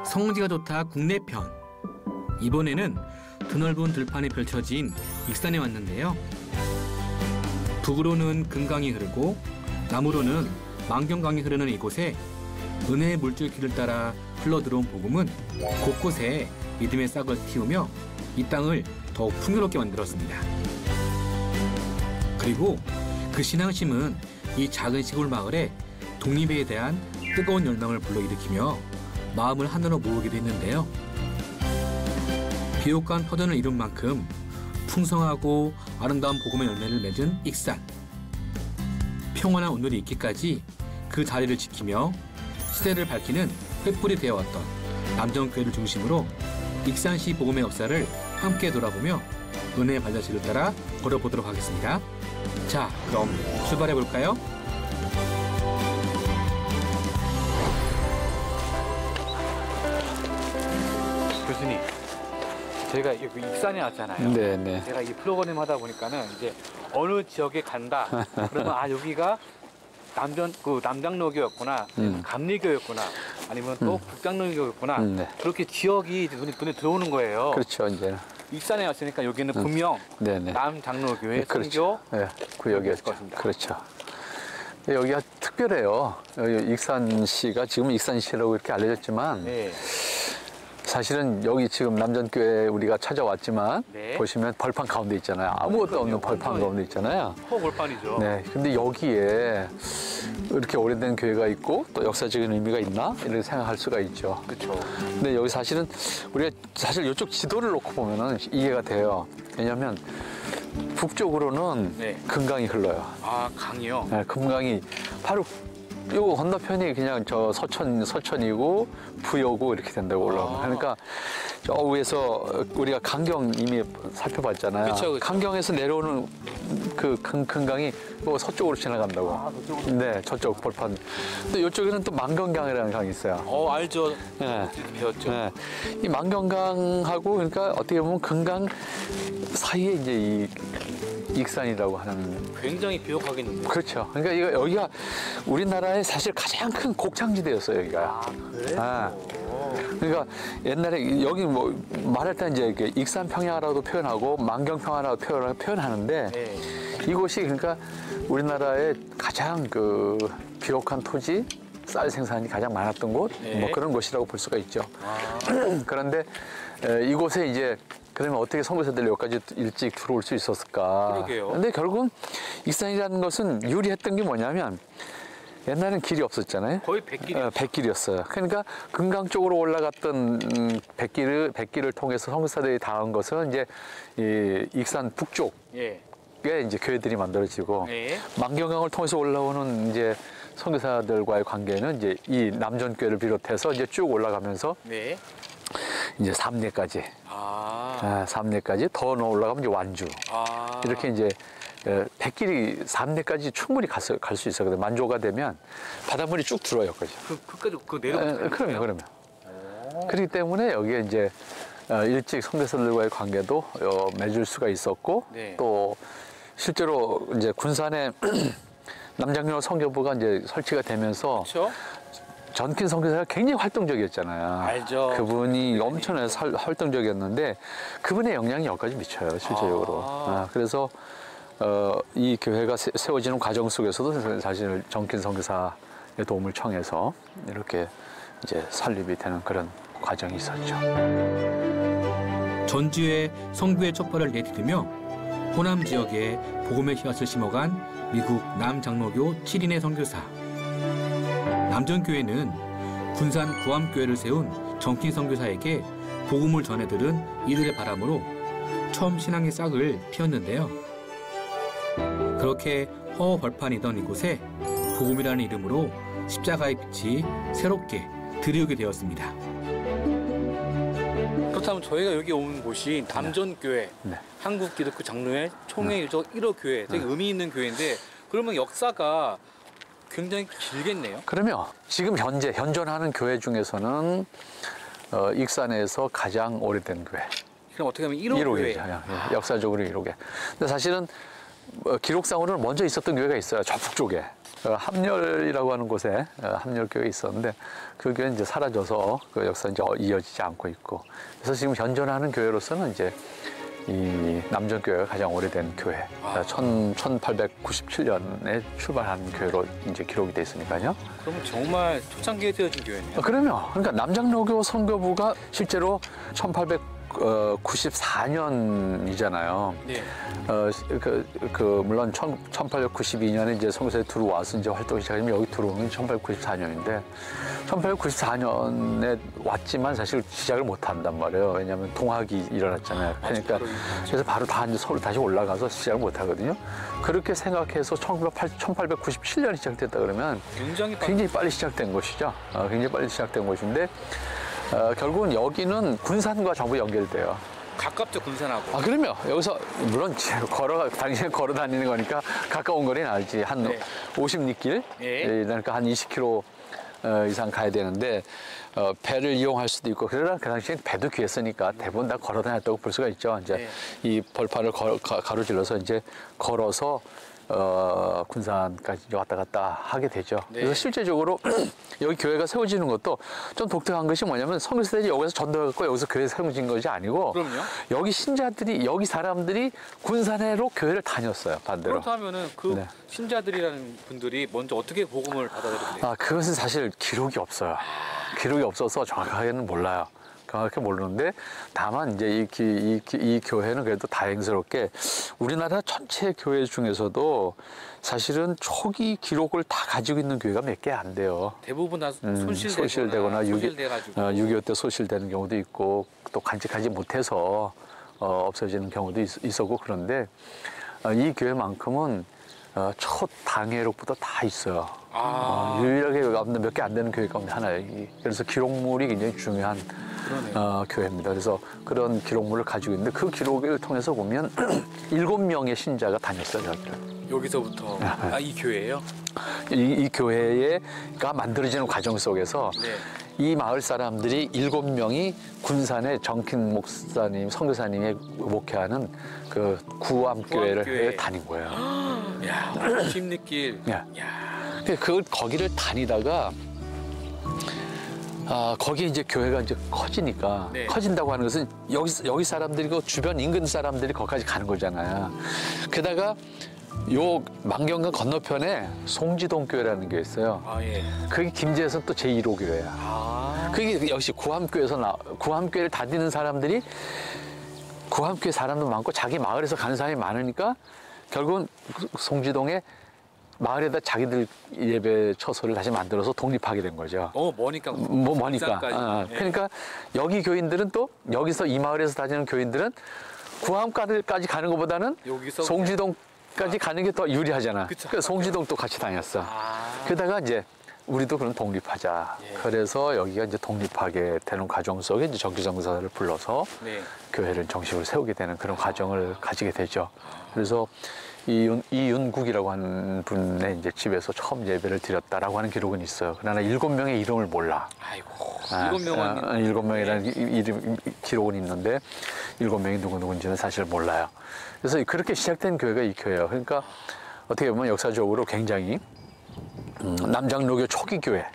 성지가 좋다 국내편. 이번에는 드넓은 들판이 펼쳐진 익산에 왔는데요. 북으로는 금강이 흐르고 남으로는 만경강이 흐르는 이곳에 은혜의 물줄기를 따라 흘러들어온 복음은 곳곳에 믿음의 싹을 틔우며 이 땅을 더욱 풍요롭게 만들었습니다. 그리고 그 신앙심은 이 작은 시골 마을에 독립에 대한 뜨거운 열망을 불러일으키며 마음을 하나로 모으기도 했는데요. 비옥한 터전을 이룬 만큼 풍성하고 아름다운 복음의 열매를 맺은 익산. 평온한 오늘이 있기까지 그 자리를 지키며 시대를 밝히는 횃불이 되어왔던 남정교회를 중심으로 익산시 복음의 역사를 함께 돌아보며 은혜의 발자취를 따라 걸어보도록 하겠습니다. 자, 그럼 출발해볼까요? 교수님, 저희가 여기 익산에 왔잖아요. 네네. 제가 이 프로그램 하다 보니까는 이제 어느 지역에 간다. 그러면 아 여기가 남장로교였구나, 감리교였구나, 아니면 또 북장로교였구나. 네. 그렇게 지역이 눈에 들어오는 거예요. 그렇죠, 이제. 익산에 왔으니까 여기는 분명 네네. 남장로교회 그렇죠. 선교 네, 구역이었죠. 그렇죠. 여기가 특별해요. 여기 익산시가 지금 익산시라고 이렇게 알려졌지만 네. 사실은 여기 지금 남전교회 우리가 찾아왔지만 네. 보시면 벌판 가운데 있잖아요. 아무것도 없는 벌판 가운데 있잖아요. 허벌판이죠. 네, 근데 여기에 이렇게 오래된 교회가 있고 또 역사적인 의미가 있나 이렇게 생각할 수가 있죠. 그렇죠. 근데 여기 사실은 우리가 사실 이쪽 지도를 놓고 보면은 이해가 돼요. 왜냐하면 북쪽으로는 네. 금강이 흘러요. 아, 강이요? 네, 금강이 바로 요 건너편이 그냥 저 서천이고 부여고 이렇게 된다고 올라오면. 그러니까 저 위에서 우리가 강경 이미 살펴봤잖아요. 그쵸, 그쵸. 강경에서 내려오는 그 금강이 서쪽으로 지나간다고. 아, 저쪽으로? 네, 저쪽 벌판. 근데 이쪽에는 또 만경강이라는 강이 있어요. 알죠. 네. 배웠죠. 네. 이 만경강하고 그러니까 어떻게 보면 금강 사이에 이제 이 익산이라고 하는. 굉장히 비옥하겠는데요. 그렇죠. 그러니까 여기가 우리나라의 사실 가장 큰 곡창지대였어요, 여기가. 아, 그래요? 아. 그러니까 옛날에 여기 뭐 말할 때 이제 이렇게 익산평야라고도 표현하고 만경평야라고 표현하는데 네. 이곳이 그러니까 우리나라의 가장 그 비옥한 토지, 쌀 생산이 가장 많았던 곳, 네. 뭐 그런 곳이라고 볼 수가 있죠. 아. 그런데 이곳에 이제 그러면 어떻게 선교사들이 여기까지 일찍 들어올 수 있었을까? 그러게요. 근데 결국은 익산이라는 것은 유리했던 게 뭐냐면 옛날엔 길이 없었잖아요. 거의 백길이었죠. 백길이었어요. 그러니까 금강 쪽으로 올라갔던 백길을 통해서 선교사들이 닿은 것은 이제 이 익산 북쪽. 예. 이제 교회들이 만들어지고 네. 만경강을 통해서 올라오는 이제 선교사들과의 관계는 이제 이 남전교회를 비롯해서 이제 쭉 올라가면서 네. 이제 삼례까지. 아. 삼례까지 더 올라가면 이제 완주. 아. 이렇게 이제 백길이 삼례까지 충분히 갈 수 있어요. 만조가 되면 바닷물이 쭉 들어요, 그죠? 끝까지 내려가요? 그러면. 그렇기 때문에 여기에 이제 일찍 선교사들과의 관계도 맺을 수가 있었고, 네. 또 실제로 이제 군산에 남장로 선교부가 이제 설치가 되면서 그렇죠. 전킨 선교사가 굉장히 활동적이었잖아요. 알죠. 그분이 엄청나게 활동적이었는데 그분의 영향이 여기까지 미쳐요, 실제적으로. 그래서 이 교회가 세워지는 과정 속에서도 사실 전킨 선교사의 도움을 청해서 이렇게 이제 설립이 되는 그런 과정이 있었죠. 전주에 성교의 촛발을 내디디며 호남 지역에 복음의 씨앗을 심어간 미국 남장로교 7인의 선교사. 남전교회는 군산 구암교회를 세운 정킨 선교사에게 복음을 전해들은 이들의 바람으로 처음 신앙의 싹을 피웠는데요. 그렇게 허허벌판이던 이곳에 복음이라는 이름으로 십자가의 빛이 새롭게 드리우게 되었습니다. 그렇다면 저희가 여기 온 곳이 남전교회, 네. 한국기독교 장로회 총회 일적 1호 교회, 되게 의미 있는 교회인데 그러면 역사가 굉장히 길겠네요. 그러면 지금 현존하는 교회 중에서는 익산에서 가장 오래된 교회. 그럼 어떻게 하면 1호 교회. 역사적으로 1호교. 근데 사실은 기록상으로는 먼저 있었던 교회가 있어요. 저 북쪽에. 함렬이라고 하는 곳에 함렬교회 있었는데 그 교회는 이제 사라져서 그 역사 이제 이어지지 않고 있고 그래서 지금 현존하는 교회로서는 이제 이 남전교회가 가장 오래된 교회, 1897년에 출발한 교회로 이제 기록이 돼 있으니까요. 그럼 정말 초창기에 세워진 교회네요. 그러면 그러니까 남장로교 선교부가 실제로 1894년이잖아요. 네. 물론 1892년에 이제 선교사에 들어와서 이제 활동을 시작하면 여기 들어오는 1894년인데 1894년에 왔지만 사실 시작을 못 한단 말이에요. 왜냐하면 동학이 일어났잖아요. 그러니까 그래서 바로 다 이제 서울 다시 올라가서 시작을 못 하거든요. 그렇게 생각해서 1897년에 시작됐다 그러면 굉장히 빨리 시작된 것이죠. 굉장히 빨리 시작된 것인데 결국은 여기는 군산과 전부 연결돼요. 가깝죠, 군산하고. 그러면 여기서 물론 당신이 걸어 다니는 거니까 가까운 거리는 알지. 한 네. 50리길, 그러니까 한 20km 이상 가야 되는데 배를 이용할 수도 있고 그러나 그 당시엔 배도 귀했으니까 대부분 다 걸어 다녔다고 볼 수가 있죠. 이제 네. 이 벌판을 가로질러서 이제 걸어서 군산까지 왔다 갔다 하게 되죠. 네. 그래서 실제적으로 여기 교회가 세워지는 것도 좀 독특한 것이 뭐냐면 선교사들이 여기서 전도해갖고 여기서 교회 세워진 것이 아니고 그럼요. 여기 신자들이 여기 사람들이 군산회로 교회를 다녔어요. 반대로. 그렇다면은 그 네. 신자들이라는 분들이 먼저 어떻게 복음을 받아들였대요? 그것은 사실 기록이 없어요. 기록이 없어서 정확하게는 몰라요. 정확히 모르는데 다만 이제 이 교회는 그래도 다행스럽게 우리나라 전체 교회 중에서도 사실은 초기 기록을 다 가지고 있는 교회가 몇 개 안 돼요. 대부분 다 소실되거나 6.25 때 소실되는 경우도 있고 또 간직하지 못해서 없어지는 경우도 있었고 그런데 이 교회만큼은 첫 당회로부터 다 있어요. 유일하게 몇 개 안 되는 교회 가운데 하나예요. 그래서 기록물이 굉장히 중요한 교회입니다. 그래서 그런 기록물을 가지고 있는데 그 기록을 통해서 보면 7명의 신자가 다녔어요. 여기를. 여기서부터 이 교회예요? 이 교회가 만들어지는 과정 속에서 네. 이 마을 사람들이 7명이 군산의 정킨 목사님, 선교사님이 목회하는 그 구암교회를 다닌 거예요. 야, 50리길. 야. 거기를 다니다가 거기에 이제 교회가 이제 커지니까 네. 커진다고 하는 것은 여기 사람들이 그 주변 인근 사람들이 거기까지 가는 거잖아요. 게다가 요 만경강 건너편에 송지동 교회라는 게 있어요. 예. 그게 김제에서 또 제1호 교회야. 그게 역시 구암교회를 다니는 사람들이 구암교회 사람도 많고 자기 마을에서 가는 사람이 많으니까 결국은 송지동에 마을에다 자기들 예배 처소를 다시 만들어서 독립하게 된 거죠. 머니까. 머니까. 그러니까 여기 교인들은 또 여기서 이 마을에서 다니는 교인들은 구암까지 가는 것보다는 송지동까지 가는 게 더 유리하잖아. 그래서 송지동도 같이 다녔어. 그러다가 이제 우리도 그럼 독립하자. 그래서 여기가 이제 독립하게 되는 과정 속에 이제 정기정사를 불러서 교회를 정식으로 세우게 되는 그런 과정을 가지게 되죠. 그래서 이윤국이라고 하는 분의 이제 집에서 처음 예배를 드렸다라고 하는 기록은 있어요. 그러나 7명의 이름을 몰라. 아이고, 7명은 7명이라는 기록은 있는데 7명이 누구인지는 사실 몰라요. 그래서 그렇게 시작된 교회가 이 교회예요. 그러니까 어떻게 보면 역사적으로 굉장히 남장로교 초기 교회,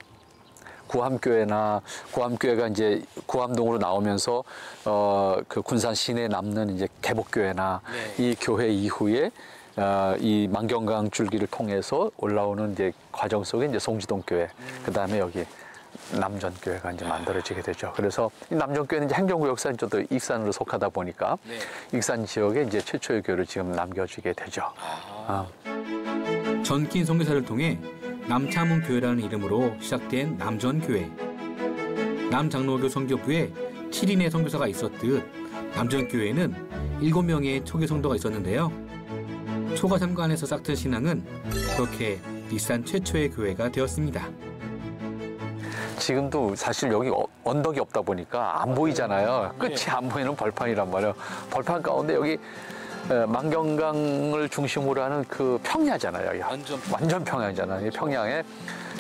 구암교회가 이제 구암동으로 나오면서 그 군산 시내에 남는 이제 개복교회나 이 교회 이후에 이 만경강 줄기를 통해서 올라오는 이제 과정 속에 이제 송지동 교회, 그 다음에 여기 남전교회가 이제 만들어지게 되죠. 그래서 이 남전교회는 이제 행정구역산 저도 익산으로 속하다 보니까 익산 지역에 이제 최초의 교회를 지금 남겨지게 되죠. 전긴 선교사를 통해 남차문 교회라는 이름으로 시작된 남전교회. 남장로교 선교부에 7인의 선교사가 있었듯 남전교회에는 7명의 초기 성도가 있었는데요. 초가삼가 안에서 싹튼 신앙은 그렇게 익산 최초의 교회가 되었습니다. 지금도 사실 여기 언덕이 없다 보니까 안 보이잖아요. 끝이 안 보이는 벌판이란 말이에요. 벌판 가운데 여기 만경강을 중심으로 하는 그 평야잖아요. 여기. 완전 평야잖아요. 이 평양에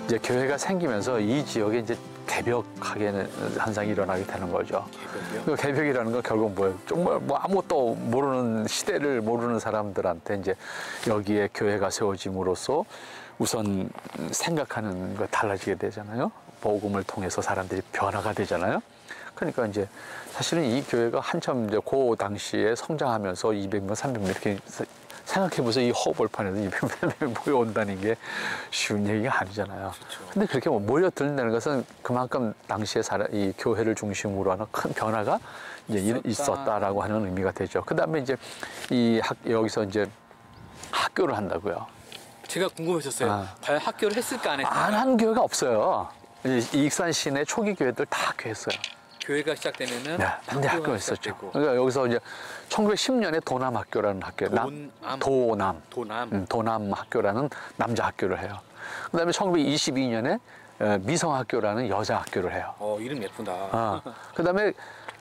이제 교회가 생기면서 이 지역에 이제 개벽하게 현상이 일어나게 되는 거죠. 그 개벽이라는 건 결국 뭐예요? 정말 뭐 아무것도 모르는 시대를 모르는 사람들한테 이제 여기에 교회가 세워짐으로써 우선 생각하는 거 달라지게 되잖아요. 복음을 통해서 사람들이 변화가 되잖아요. 그러니까 이제 사실은 이 교회가 한참 이제 그 당시에 성장하면서 200명, 300명 이렇게 생각해보세요. 이 허벌판에서 200명, 300명 모여온다는 게 쉬운 얘기가 아니잖아요. 그렇죠. 근데 그렇게 뭐 모여든다는 것은 그만큼 당시에 이 교회를 중심으로 하는 큰 변화가 이제 있었다라고 하는 의미가 되죠. 그 다음에 이제 여기서 이제 학교를 한다고요. 제가 궁금했었어요. 과연 학교를 했을까 안 했을까? 안 한 교회가 없어요. 이 익산 시내 초기 교회들 다 학교했어요. 교회가 시작되면은 네, 반대 학교가 있었죠. 시작되고. 그러니까 여기서 이제 1910년에 도남 학교라는 학교, 도남 학교라는 남자 학교를 해요. 그다음에 1922년에 미성 학교라는 여자 학교를 해요. 이름 예쁘다. 그다음에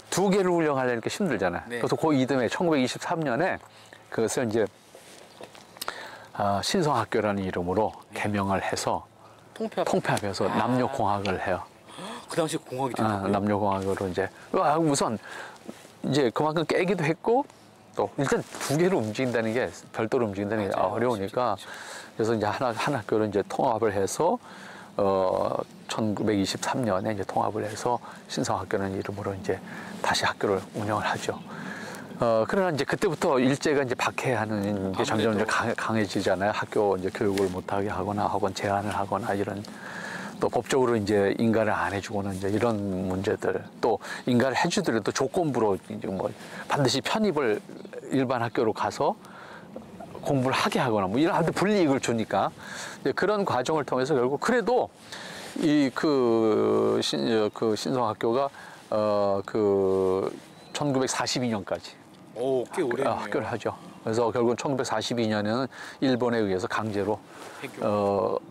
두 개를 운영하려니까 힘들잖아요. 네. 그래서 그 이듬해 1923년에 그것을 이제 신성학교라는 이름으로 개명을 해서 통폐합해서 남녀공학을 해요. 그 당시 공학이 됐다고요? 남녀공학으로 이제 우선 이제 그만큼 깨기도 했고 또 일단 두 개를 움직인다는 게 별도로 움직인다는 게 어려우니까 그래서 이제 한 학교를 이제 통합을 해서 1923년에 이제 통합을 해서 신성학교라는 이름으로 이제 다시 학교를 운영을 하죠. 그러나 이제 그때부터 일제가 이제 박해하는 게 점점 이제 강해지잖아요. 학교 이제 교육을 못하게 하거나 학원 제한을 하거나 이런 또 법적으로 이제 인가를 안 해주고는 이제 이런 문제들 또 인가를 해주더라도 조건부로 이제 뭐 반드시 편입을 일반 학교로 가서 공부를 하게 하거나 뭐 이런 한테 불이익을 주니까 그런 과정을 통해서 결국 그래도 신성학교가 1942년까지 꽤 오래 학교를 하죠. 그래서 결국 1942년에는 일본에 의해서 강제로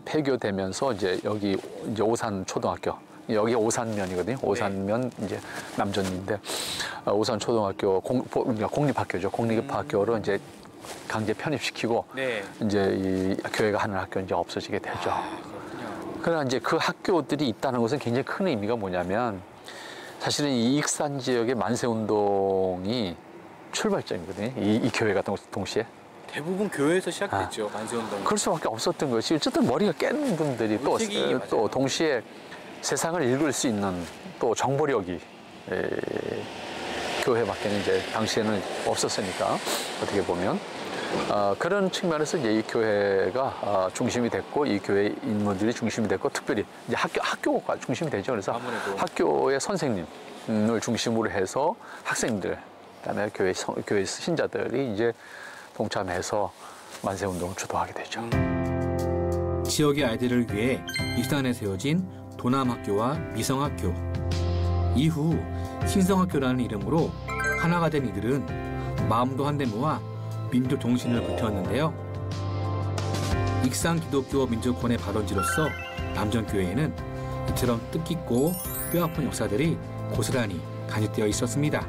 폐교되면서 이제 여기 이제 오산 초등학교 여기 오산면이거든요. 오산면 이제 남전인데 오산 초등학교 공립학교죠. 공립학교로 이제 강제 편입시키고 이제 이 교회가 하는 학교 이제 없어지게 되죠. 그러나 이제 그 학교들이 있다는 것은 굉장히 큰 의미가 뭐냐면 사실은 이 익산 지역의 만세운동이 출발점이거든요. 이 교회가 동시에. 대부분 교회에서 시작됐죠. 만세운동. 그럴 수밖에 없었던 것이 어쨌든 머리가 깬 분들이 또 동시에 세상을 읽을 수 있는 또 정보력이 교회밖에는 이제 당시에는 없었으니까 어떻게 보면 그런 측면에서 이제 이 교회가 중심이 됐고 이 교회 인물들이 중심이 됐고 특별히 이제 학교가 중심이 되죠. 그래서 아무래도. 학교의 선생님을 중심으로 해서 학생들 그다음에 교회 신자들이 이제 동참해서 만세운동을 주도하게 되죠. 지역의 아이들을 위해 익산에 세워진 도남학교와 미성학교. 이후 신성학교라는 이름으로 하나가 된 이들은 마음도 한데 모아 민족 정신을 불태웠는데요. 익산 기독교 민족권의 발원지로서 남전교회에는 이처럼 뜻깊고 뼈아픈 역사들이 고스란히 간직되어 있었습니다.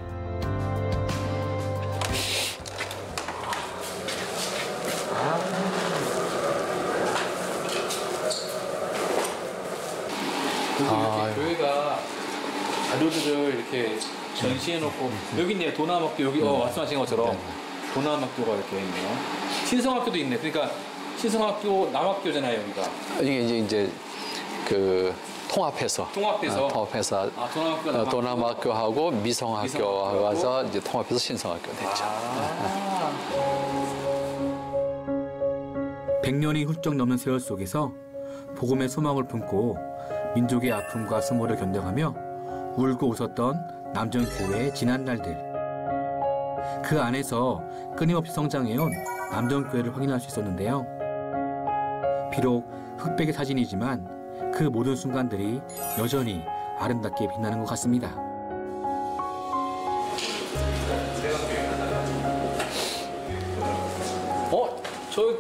교회가 자료들을 이렇게 전시해놓고 여기 있네요. 도남학교 여기 말씀하신 것처럼 도남학교가 이렇게 있네요. 신성학교도 있네. 그러니까 신성학교 남학교잖아요. 여기가 이게 이제 그 통합해서 도남학교하고 미성학교하고 와서 이제 통합해서 신성학교 됐죠. 100년이 훌쩍 넘는 세월 속에서 복음의 소망을 품고 민족의 아픔과 수모를 견뎌가며 울고 웃었던 남전교회의 지난 날들. 그 안에서 끊임없이 성장해온 남전교회를 확인할 수 있었는데요. 비록 흑백의 사진이지만 그 모든 순간들이 여전히 아름답게 빛나는 것 같습니다. 저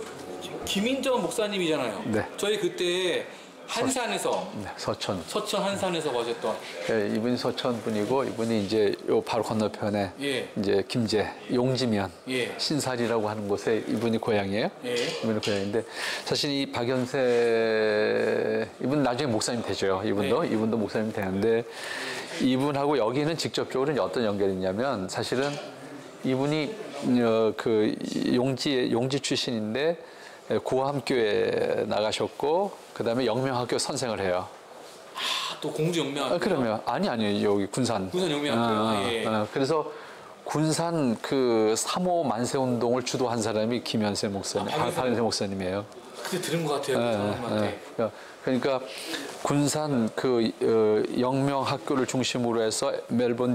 김인정 목사님이잖아요. 네. 저희 그때 한산에서 서천 한산에서 거셨던 이분이 서천 분이고 이분이 이제 요 바로 건너편에 이제 김제 용지면 신살이라고 하는 곳에 이분이 고향이에요. 이분이 고향인데 사실 이 박연세 이분 나중에 목사님 되죠. 이분도 목사님 되는데 이분하고 여기는 직접적으로 이제 어떤 연결이 있냐면 사실은 이분이 그 용지 출신인데 구암교회 나가셨고 그다음에 영명학교 선생을 해요. 또 공주 영명학교. 그러면 아니 여기 군산. 군산 영명학교요. 예. 그래서 군산 그 3.5 만세 운동을 주도한 사람이 김현세 목사님, 박현세 목사님이에요. 그때 들은 것 같아요. 사람한테. 그러니까 군산 그 영명학교를 중심으로 해서 멜번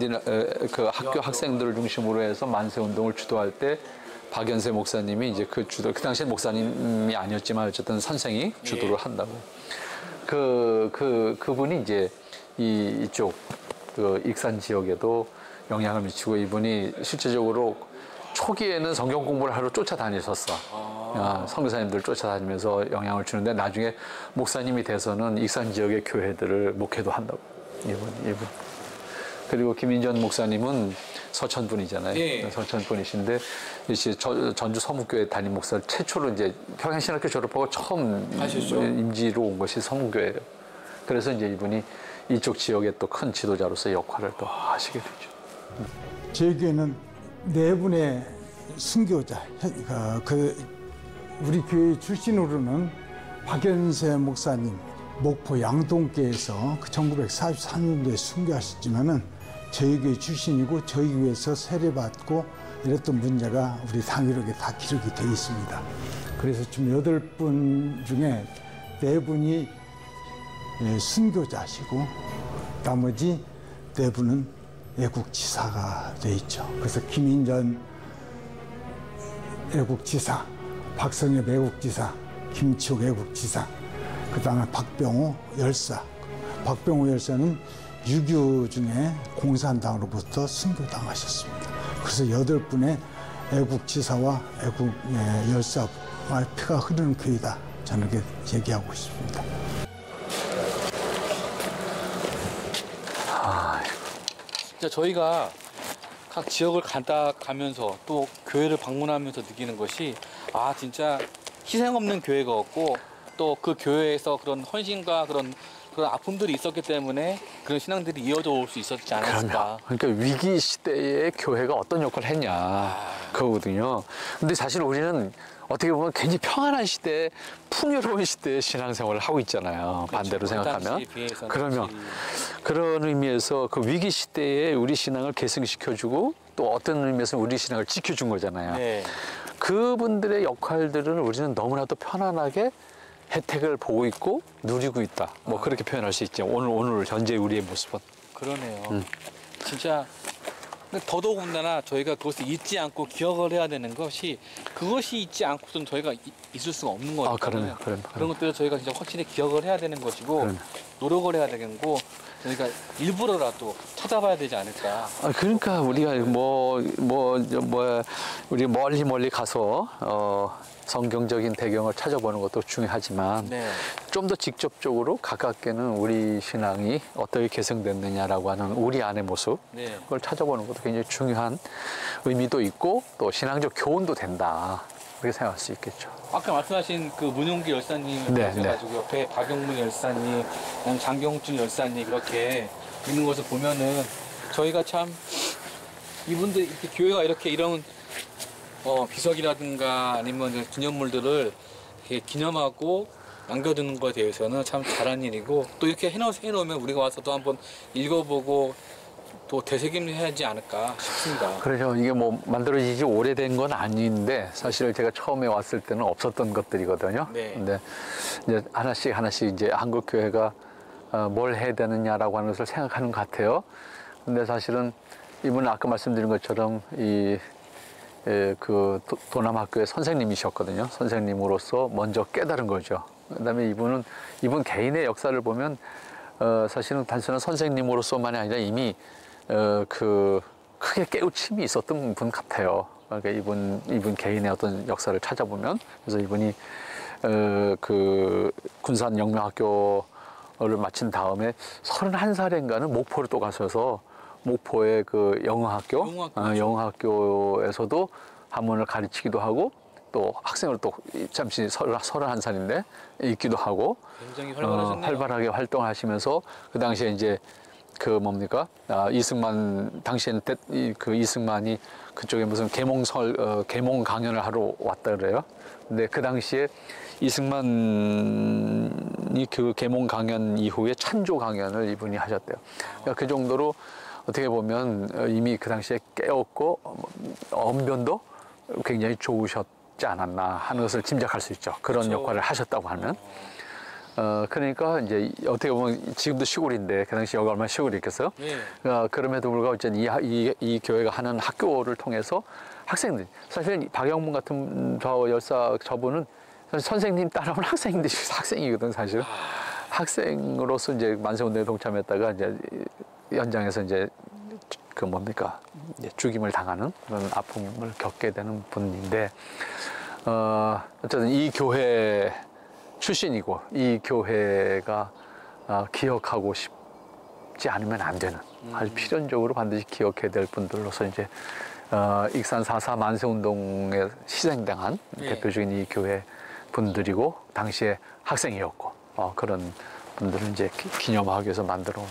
그 학교 학생들을 중심으로 해서 만세 운동을 주도할 때 박현세 목사님이 이제 그 당시에 목사님이 아니었지만 어쨌든 선생이 주도를 한다고. 그분이 이제 이쪽 그 익산 지역에도 영향을 미치고 이분이 실제적으로 초기에는 성경 공부를 하러 쫓아다니셨어. 선교사님들 쫓아다니면서 영향을 주는데 나중에 목사님이 돼서는 익산 지역의 교회들을 목회도 한다고. 이분. 그리고 김인전 목사님은 서천 분이잖아요. 예. 서천 분이신데 이제 전주 서문교회 담임 목사 최초로 이제 평양신학교 졸업하고 처음 하셨죠? 임지로 온 것이 서문교회예요. 그래서 이제 이분이 이쪽 지역의 또 큰 지도자로서 역할을 또 하시게 되죠. 저희 교회는 네 분의 순교자, 우리 교회 출신으로는 박연세 목사님, 목포 양동교에서 1943년도에 순교하셨지만은 저희 교회 출신이고 저희 교회에서 세례받고 이랬던 문제가 우리 당일역에 다 기록이 되어 있습니다. 그래서 지금 8분 중에 4분이 순교자시고 나머지 4분은 애국지사가 되어 있죠. 그래서 김인전 애국지사, 박성엽 애국지사, 김치옥 애국지사, 그 다음에 박병호 열사. 박병호 열사는 6.25 중에 공산당으로부터 순교당하셨습니다. 그래서 8분의 애국지사와 애국 열사와 피가 흐르는 교회다. 저는 이렇게 얘기하고 싶습니다. 진짜 저희가 각 지역을 가면서 또 교회를 방문하면서 느끼는 것이 진짜 희생 없는 교회가 없고 또 그 교회에서 그런 헌신과 그런 아픔들이 있었기 때문에 그런 신앙들이 이어져 올 수 있었지 않았을까. 그러니까 위기 시대에 교회가 어떤 역할을 했냐 그거거든요. 근데 사실 우리는 어떻게 보면 굉장히 평안한 시대에 풍요로운 시대에 신앙생활을 하고 있잖아요. 그렇죠. 반대로 생각하면. 그러면 확실히. 그런 의미에서 그 위기 시대에 우리 신앙을 계승시켜주고 또 어떤 의미에서 우리 신앙을 지켜준 거잖아요. 네. 그분들의 역할들은 우리는 너무나도 편안하게 혜택을 보고 있고 누리고 있다. 뭐 그렇게 표현할 수 있죠. 오늘 현재 우리의 모습은. 그러네요. 진짜 근데 더더군다나 저희가 그것을 잊지 않고 기억을 해야 되는 것이 그것이 잊지 않고서는 저희가 있을 수가 없는 거니까요. 그런 것들을 저희가 진짜 확실히 기억을 해야 되는 것이고 노력을 해야 되는 거고 저희가 일부러라도 찾아봐야 되지 않을까. 그러니까 우리가 우리 멀리 가서 성경적인 배경을 찾아보는 것도 중요하지만 네. 좀 더 직접적으로 가깝게는 우리 신앙이 어떻게 개성됐느냐라고 하는 우리 안의 모습 네. 그걸 찾아보는 것도 굉장히 중요한 의미도 있고 또 신앙적 교훈도 된다 그렇게 생각할 수 있겠죠. 아까 말씀하신 그 문용기 열사님 가지고 옆에 박영문 열사님, 장경준 열사님 이렇게 있는 것을 보면은 저희가 참 이분들 이렇게 교회가 이런 비석이라든가 아니면 기념물들을 이렇게 기념하고 남겨두는 것에 대해서는 참 잘한 일이고 또 이렇게 해놓으면 우리가 와서 또 한번 읽어보고 또 되새김해야지 않을까 싶습니다. 그렇죠. 이게 뭐 만들어지지 오래된 건 아닌데 사실 제가 처음에 왔을 때는 없었던 것들이거든요. 네. 근데 이제 하나씩 이제 한국 교회가 뭘 해야 되느냐라고 하는 것을 생각하는 것 같아요. 근데 사실은 이분은 아까 말씀드린 것처럼 그 도남학교의 선생님이셨거든요. 선생님으로서 먼저 깨달은 거죠. 그다음에 이분 개인의 역사를 보면 사실은 단순한 선생님으로서만이 아니라 이미 크게 깨우침이 있었던 분 같아요. 그러니까 이분 개인의 어떤 역사를 찾아보면 그래서 이분이 그 군산 영명학교를 마친 다음에 31살인가는 목포를 또 가셔서 목포의 그 영어학교에서도 한문을 가르치기도 하고 또 학생을 또 잠시 31살인데 있기도 하고 굉장히 활발하셨네요. 활발하게 활동하시면서 그 당시에 이제 그 뭡니까? 이승만 당시에는 그 이승만이 그쪽에 무슨 계몽 강연을 하러 왔다 그래요. 근데 그 당시에 이승만이 그 계몽 강연 이후에 찬조 강연을 이분이 하셨대요. 그러니까 그 정도로 어떻게 보면 이미 그 당시에 깨었고 언변도 굉장히 좋으셨지 않았나 하는 것을 짐작할 수 있죠. 그런 그렇죠. 역할을 하셨다고 하면. 그러니까 이제 어떻게 보면 지금도 시골인데 그 당시 여가 얼마나 시골이 있겠어요? 네. 그럼에도 불구하고 어쨌든 이 교회가 하는 학교를 통해서 학생들, 사실 박영문 같은 저분은 선생님 따라온 학생이거든, 사실. 학생으로서 이제 만세운동에 동참했다가 이제 현장에서 이제 그 뭡니까? 이제 죽임을 당하는 그런 아픔을 겪게 되는 분인데, 어쨌든 이 교회 출신이고 이 교회가 기억하고 싶지 않으면 안 되는 아주 필연적으로 반드시 기억해야 될 분들로서 이제 익산 4.4 만세운동에 희생당한 대표적인 이 교회 분들이고 당시에 학생이었고 그런 분들을 이제 기념하기 위해서 만들어 놓은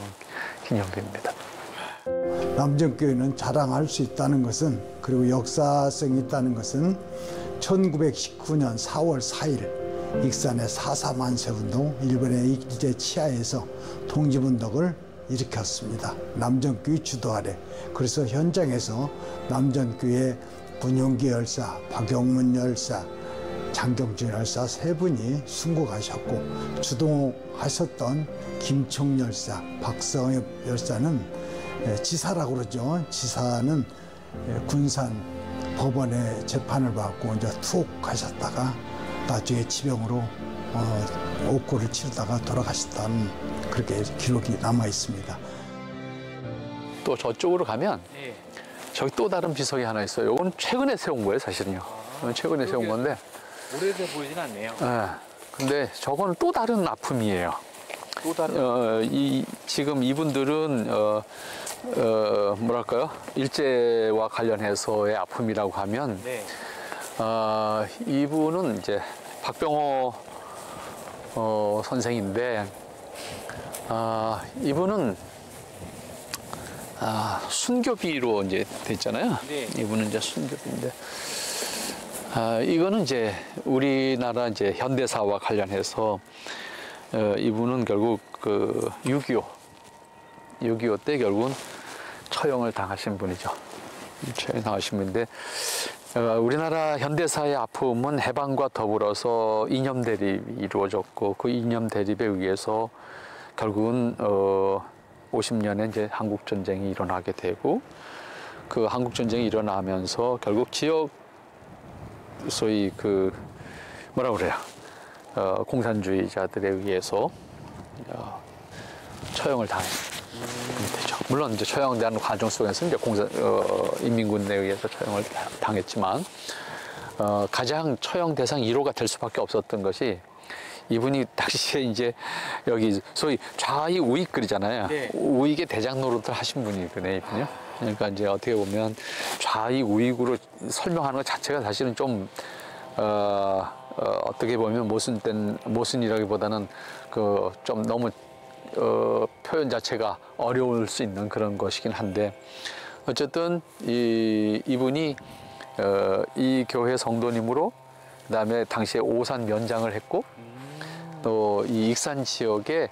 기념비입니다. 남정교회는 자랑할 수 있다는 것은 그리고 역사성이 있다는 것은 1919년 4월 4일 익산의 4.4 만세운동 일본의 일제 치하에서 독립운동을 일으켰습니다. 남정교회 주도 아래. 그래서 현장에서 남정교회 문용기 열사, 박영문 열사, 장경준 열사 세 분이 순국하셨고 주동하셨던 김총 열사, 박성엽 열사는 지사라고 그러죠. 지사는 군산 법원에 재판을 받고 이제 툭 가셨다가 나중에 지병으로 옥고를 치르다가 돌아가셨다는 그렇게 기록이 남아 있습니다. 또 저쪽으로 가면 네. 저기 또 다른 비석이 하나 있어요. 이건 최근에 세운 거예요, 사실은요. 이건 최근에 세운 건데. 오래돼 보이진 않네요. 근데 저거는 또 다른 아픔이에요. 또 다른 지금 이분들은 뭐랄까요? 일제와 관련해서의 아픔이라고 하면 네. 이분은 이제 박병호 선생인데 이분은 순교비로 이제 됐잖아요. 네. 이분은 이제 순교비인데 이거는 이제 우리나라 이제 현대사와 관련해서 이분은 결국 그 6.25 때 결국은 처형을 당하신 분이죠. 처형 당하신 분인데 우리나라 현대사의 아픔은 해방과 더불어서 이념 대립이 이루어졌고 그 이념 대립에 의해서 결국은 50년에 이제 한국 전쟁이 일어나게 되고 그 한국 전쟁이 일어나면서 결국 지역 소위 그 뭐라 그래요? 공산주의자들에 의해서 처형을 당하게 되죠. 물론 이제 처형되는 과정 속에서 이제 인민군에 의해서 처형을 당했지만 가장 처형 대상 1호가 될 수밖에 없었던 것이 이분이 당시에 이제 여기 소위 좌익 우익 그러잖아요. 네. 우익의 대장 노릇을 하신 분이거든요, 이분요. 그러니까 이제 어떻게 보면 좌익 우익으로 설명하는 것 자체가 사실은 좀 어떻게 보면 모순이라기보다는 그 좀 너무 표현 자체가 어려울 수 있는 그런 것이긴 한데 어쨌든 이분이 이 교회 성도님으로 그다음에 당시에 오산 면장을 했고 또 이 익산 지역에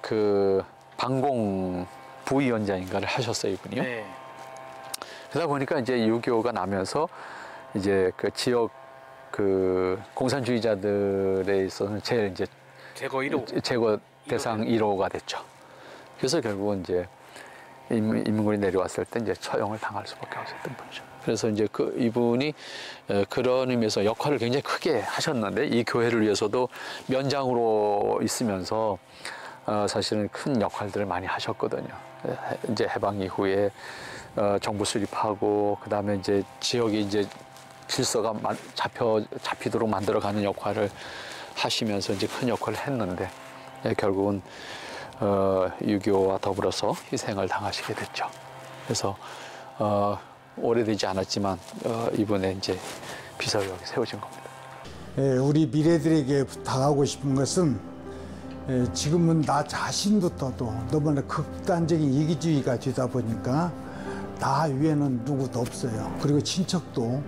그 방공 부위원장인가를 하셨어요, 이분이요. 네. 그러다 보니까 이제 6.25가 나면서 이제 그 지역 그 공산주의자들에 있어서는 제일 이제 제거 1호. 제거 대상 1호가 됐죠. 그래서 결국은 이제 인민군이 내려왔을 때 이제 처형을 당할 수밖에 없었던 분이죠. 그래서 이제 이분이 그런 의미에서 역할을 굉장히 크게 하셨는데 이 교회를 위해서도 면장으로 있으면서 사실은 큰 역할들을 많이 하셨거든요. 이제 해방 이후에 정부 수립하고 그다음에 이제 지역이 이제 질서가 잡히도록 만들어가는 역할을 하시면서 이제 큰 역할을 했는데 결국은 6.25와 더불어서 희생을 당하시게 됐죠. 그래서 오래되지 않았지만 이번에 이제 비석이 여기 세워진 겁니다. 우리 미래들에게 부탁하고 싶은 것은 지금은 나 자신부터도 너무나 극단적인 이기주의가 되다 보니까 나 위에는 누구도 없어요. 그리고 친척도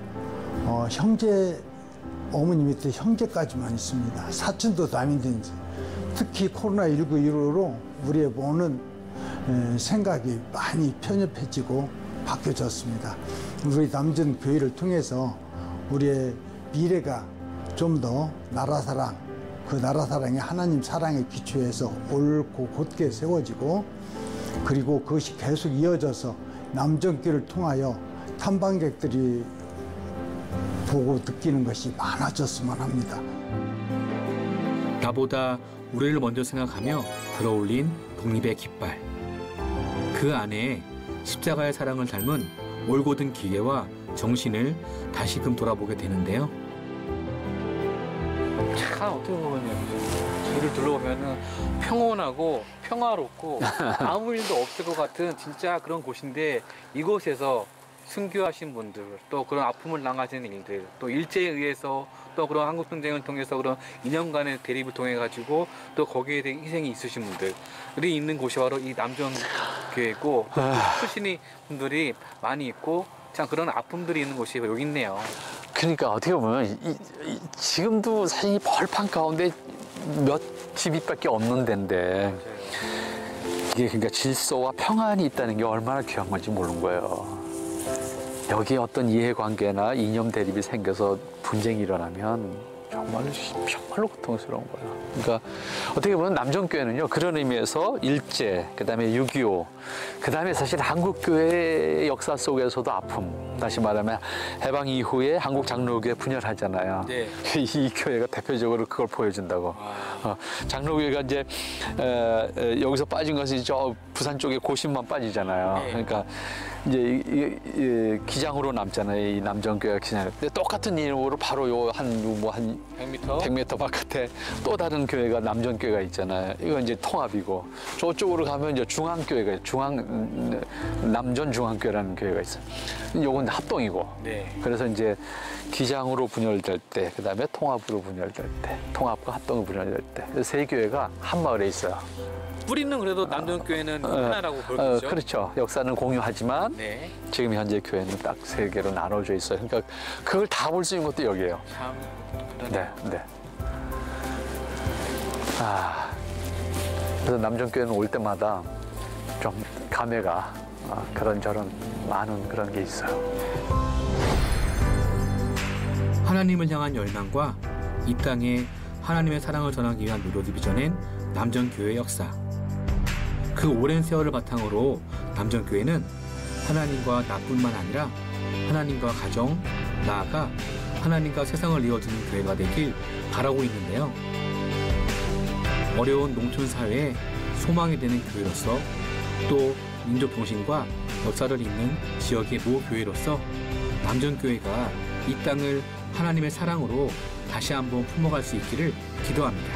형제, 어머니 밑에 형제까지만 있습니다. 사촌도 남인든지. 특히 코로나19 이후로 우리의 보는 생각이 많이 편협해지고 바뀌어졌습니다. 우리 남전교회를 통해서 우리의 미래가 좀 더 나라사랑, 그 나라사랑이 하나님 사랑에 기초해서 옳고 곧게 세워지고, 그리고 그것이 계속 이어져서 남전교회를 통하여 탐방객들이 보고 느끼는 것이 많아졌으면 합니다. 나보다 우리를 먼저 생각하며 들어올린 독립의 깃발. 그 안에 십자가의 사랑을 닮은 올곧은 기계와 정신을 다시금 돌아보게 되는데요. 참 어떻게 보면요, 저희를 둘러보면은 평온하고 평화롭고 아무 일도 없을 것 같은 진짜 그런 곳인데, 이곳에서 순교하신 분들, 또 그런 아픔을 당하시는 일들, 또 일제에 의해서 또 그런 한국전쟁을 통해서 그런 2년간의 대립을 통해 가지고 또 거기에 대한 희생이 있으신 분들이 있는 곳이 바로 이 남전교회고, 수신이 분들이 많이 있고 참 그런 아픔들이 있는 곳이 여기 있네요. 그러니까 어떻게 보면 지금도 사실 벌판 가운데 몇 집밖에 없는 데인데, 이게 그러니까 질서와 평안이 있다는 게 얼마나 귀한 건지 모르는 거예요. 여기에 어떤 이해관계나 이념 대립이 생겨서 분쟁이 일어나면 정말로 고통스러운 거예요. 그러니까 어떻게 보면 남전교회는요, 그런 의미에서 일제, 그다음에 6.25, 그다음에 사실 한국교회의 역사 속에서도 아픔, 다시 말하면 해방 이후에 한국 장로교회 분열하잖아요. 네. 이 교회가 대표적으로 그걸 보여준다고. 장로교회가 이제 여기서 빠진 것이 저 부산 쪽에 고심만 빠지잖아요. 네. 그러니까 이제 기장으로 남잖아요. 이 남전교회가 기장. 근데 똑같은 이름으로 바로 요 한 100m 바깥에 또 다른 교회가 남전교회가 있잖아요. 이건 이제 통합이고, 저쪽으로 가면 이제 중앙교회가 남전 중앙교회라는 교회가 있어요. 요건 합동이고. 네. 그래서 이제 기장으로 분열될 때, 그다음에 통합으로 분열될 때, 통합과 합동으로 분열될 때, 세 교회가 한 마을에 있어요. 뿌리는 그래도 남전교회는 하나라고 볼수 있죠. 그렇죠. 역사는 공유하지만 네. 지금 현재 교회는 딱 세 개로 나눠져 있어요. 그러니까 그걸 다 볼 수 있는 것도 여기예요. 참 네, 네. 그래서 남전교회는 올 때마다 좀 감회가 그런저런 많은 그런 게 있어요. 하나님을 향한 열망과 이 땅에 하나님의 사랑을 전하기 위한 노력이 빚어낸 남전교회 역사. 그 오랜 세월을 바탕으로 남전교회는 하나님과 나뿐만 아니라 하나님과 가정, 나아가 하나님과 세상을 이어주는 교회가 되길 바라고 있는데요. 어려운 농촌 사회에 소망이 되는 교회로서, 또 민족 정신과 역사를 잇는 지역의 모 교회로서 남전교회가 이 땅을 하나님의 사랑으로 다시 한번 품어갈 수 있기를 기도합니다.